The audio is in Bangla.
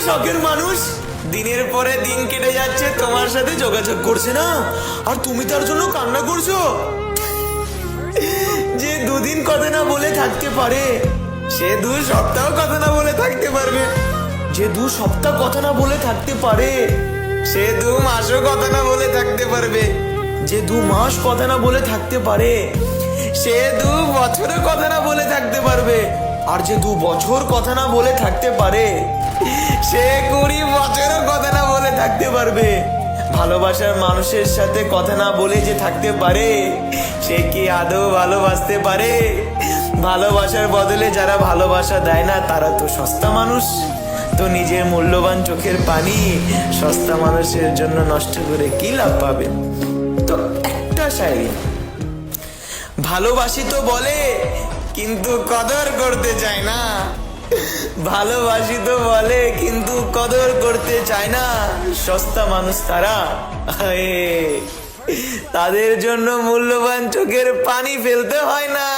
শখের মানুষ দিনের পরে দিন কেটে যাচ্ছে, তোমার সাথে যোগাযোগ করছে না, আর তুমি তার জন্য কান্না করছো। যে দুদিন কথা না বলে থাকতে পারে, সে 2 সপ্তাহ কথা না বলে থাকতে পারবে। যে 2 সপ্তাহ কথা না বলে থাকতে পারে, সে 2 মাসও কথা না বলে থাকতে পারবে। যে 2 মাস কথা না বলে থাকতে পারে, সে 2 বছরও কথা না বলে থাকতে পারবে। আর যে 2 বছর কথা না বলে থাকতে পারে, সে 20 বছরও কথা না বলে থাকতে পারবে। ভালোবাসার মানুষের সাথে কথা না বলে যে থাকতে পারে, সে কি আদৌ ভালোবাসতে পারে? ভালোবাসার বদলে যারা ভালোবাসা দেয় না, তারা তো সস্তা মানুষ। তো নিজের মূল্যবান চোখের পানি সস্তা মানুষের জন্য নষ্ট করে কি লাভ পাবে? তো একটা শায়রি, ভালোবাসি তো বলে কিন্তু কদর করতে চায় না। ভালোবাসি তো বলে কিন্তু কদর করতে চায় না। সস্তা মানুষ তারা, তাদের জন্য মূল্যবান চোখের পানি ফেলতে হয় না।